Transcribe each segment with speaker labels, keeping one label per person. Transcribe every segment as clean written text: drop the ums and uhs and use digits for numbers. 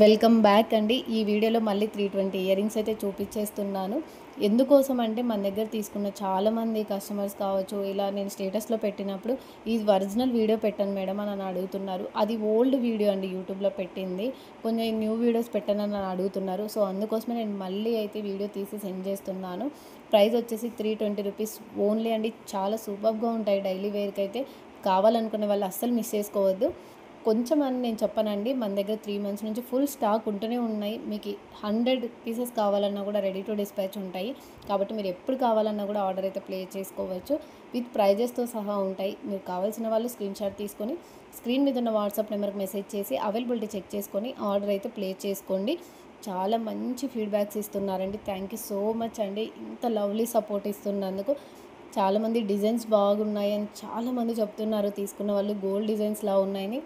Speaker 1: Welcome back అండి. ఈ వీడియోలో మళ్ళీ 320 ఇయర్ రింగ్స్ అయితే చూపించేస్తున్నాను. ఎందుకోసం అంటే మన దగ్గర తీసుకున్న చాలామంది కస్టమర్స్ కావచ్చు, ఇలా నేను స్టేటస్లో పెట్టినప్పుడు ఇది ఒరిజినల్ వీడియో పెట్టాను మేడం అని అడుగుతున్నారు. అది ఓల్డ్ వీడియో అండి, యూట్యూబ్లో పెట్టింది. కొంచెం న్యూ వీడియోస్ పెట్టానని అడుగుతున్నారు. సో అందుకోసమే నేను మళ్ళీ అయితే వీడియో తీసి సెండ్ చేస్తున్నాను. ప్రైస్ వచ్చేసి 320 రూపీస్ ఓన్లీ అండి. చాలా సూపర్గా ఉంటాయి. డైలీ వేర్కి అయితే కావాలనుకునే వాళ్ళు అస్సలు మిస్ చేసుకోవద్దు. కొంచెం అని నేను చెప్పనండి, మన దగ్గర 3 మంత్స్ నుంచి ఫుల్ స్టాక్ ఉంటూనే ఉన్నాయి. మీకు 100 పీసెస్ కావాలన్నా కూడా రెడీ టు డిస్పాచ్ ఉంటాయి. కాబట్టి మీరు ఎప్పుడు కావాలన్నా కూడా ఆర్డర్ అయితే ప్లేస్ చేసుకోవచ్చు. విత్ ప్రైజెస్తో సహా ఉంటాయి. మీరు కావాల్సిన వాళ్ళు స్క్రీన్ షాట్ తీసుకొని స్క్రీన్ మీద ఉన్న వాట్సాప్ నెంబర్కి మెసేజ్ చేసి అవైలబిలిటీ చెక్ చేసుకొని ఆర్డర్ అయితే ప్లేస్ చేసుకోండి. చాలా మంచి ఫీడ్బ్యాక్స్ ఇస్తున్నారండి. థ్యాంక్ యూ సో మచ్ అండి, ఇంత లవ్లీ సపోర్ట్ ఇస్తున్నందుకు. చాలామంది డిజైన్స్ బాగున్నాయి అని చాలామంది చెప్తున్నారు. తీసుకున్న వాళ్ళు గోల్డ్ డిజైన్స్లా ఉన్నాయని.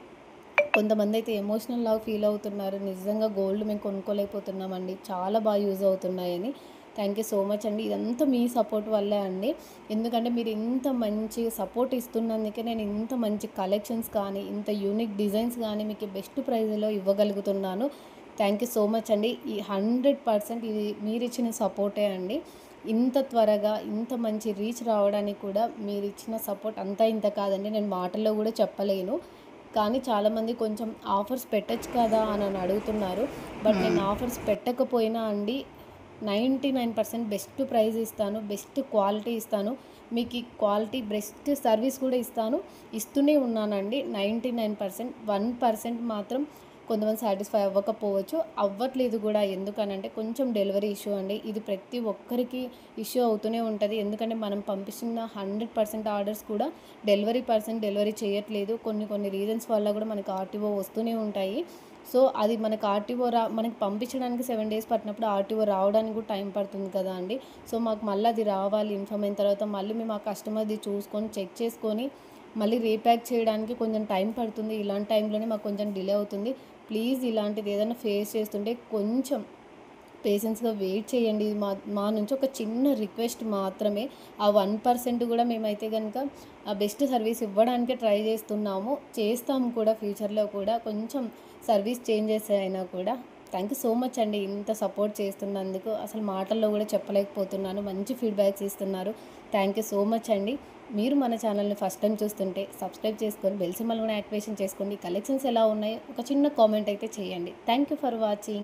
Speaker 1: కొంతమంది అయితే ఎమోషనల్ లాగా ఫీల్ అవుతున్నారు. నిజంగా గోల్డ్ మేము కొనుక్కోలేకపోతున్నామండి, చాలా బాగా యూజ్ అవుతున్నాయని. థ్యాంక్ యూ సో మచ్ అండి. ఇదంతా మీ సపోర్ట్ వల్లే అండి. ఎందుకంటే మీరు ఇంత మంచి సపోర్ట్ ఇస్తున్నందుకే నేను ఇంత మంచి కలెక్షన్స్ కానీ, ఇంత యూనిక్ డిజైన్స్ కానీ మీకు బెస్ట్ ప్రైజ్లో ఇవ్వగలుగుతున్నాను. థ్యాంక్ యూ సో మచ్ అండి. ఈ 100% ఇది మీరు ఇచ్చిన సపోర్టే అండి. ఇంత త్వరగా ఇంత మంచి రీచ్ రావడానికి కూడా మీరు ఇచ్చిన సపోర్ట్ అంతా ఇంత కాదండి, నేను మాటల్లో కూడా చెప్పలేను. కానీ చాలామంది కొంచెం ఆఫర్స్ పెట్టచ్చు కదా అని అడుగుతున్నారు. బట్ నేను ఆఫర్స్ పెట్టకపోయినా అండి 99% బెస్ట్ ప్రైస్ ఇస్తాను, బెస్ట్ క్వాలిటీ ఇస్తాను. మీకు ఈ క్వాలిటీ బెస్ట్ సర్వీస్ కూడా ఇస్తూనే ఉన్నానండి. 99%. 1% మాత్రం కొంతమంది సాటిస్ఫై అవ్వట్లేదు కూడా. ఎందుకనంటే కొంచెం డెలివరీ ఇష్యూ అండి. ఇది ప్రతి ఒక్కరికి ఇష్యూ అవుతూనే ఉంటుంది. ఎందుకంటే మనం పంపిస్తున్న 100% ఆర్డర్స్ కూడా డెలివరీ చేయట్లేదు. కొన్ని రీజన్స్ వల్ల కూడా మనకి ఆర్టీఓ వస్తూనే ఉంటాయి. సో అది మనకి మనకి పంపించడానికి 7 డేస్ పట్టినప్పుడు ఆర్టీఓ రావడానికి కూడా టైం పడుతుంది కదా అండి. సో మాకు మళ్ళీ అది రావాలి, ఇన్ఫామ్ అయిన తర్వాత మళ్ళీ మేము ఆ కస్టమర్ది చూసుకొని చెక్ చేసుకొని మళ్ళీ రీప్యాక్ చేయడానికి కొంచెం టైం పడుతుంది. ఇలాంటి టైంలోనే మాకు కొంచెం డిలే అవుతుంది. ప్లీజ్ ఇలాంటిది ఏదైనా ఫేస్ చేస్తుంటే కొంచెం పేషెన్స్గా వెయిట్ చేయండి. ఇది మా నుంచి ఒక చిన్న రిక్వెస్ట్ మాత్రమే. ఆ 1% కూడా మేమైతే కనుక బెస్ట్ సర్వీస్ ఇవ్వడానికే ట్రై చేస్తాము కూడా ఫ్యూచర్లో కూడా. కొంచెం సర్వీస్ చేంజెస్ అయినా కూడా. థ్యాంక్ యూ సో మచ్ అండి, ఇంత సపోర్ట్ చేస్తున్నందుకు. అసలు మాటల్లో కూడా చెప్పలేకపోతున్నాను. మంచి ఫీడ్బ్యాక్స్ ఇస్తున్నారు. థ్యాంక్ యూ సో మచ్ అండి. మీరు మన ఛానల్ని ఫస్ట్ టైం చూస్తుంటే సబ్స్క్రైబ్ చేసుకొని బెల్ సింబల్ కూడా యాక్టివేషన్ చేసుకోండి. కలెక్షన్స్ ఎలా ఉన్నాయో ఒక చిన్న కామెంట్ అయితే చేయండి. Thank you for watching.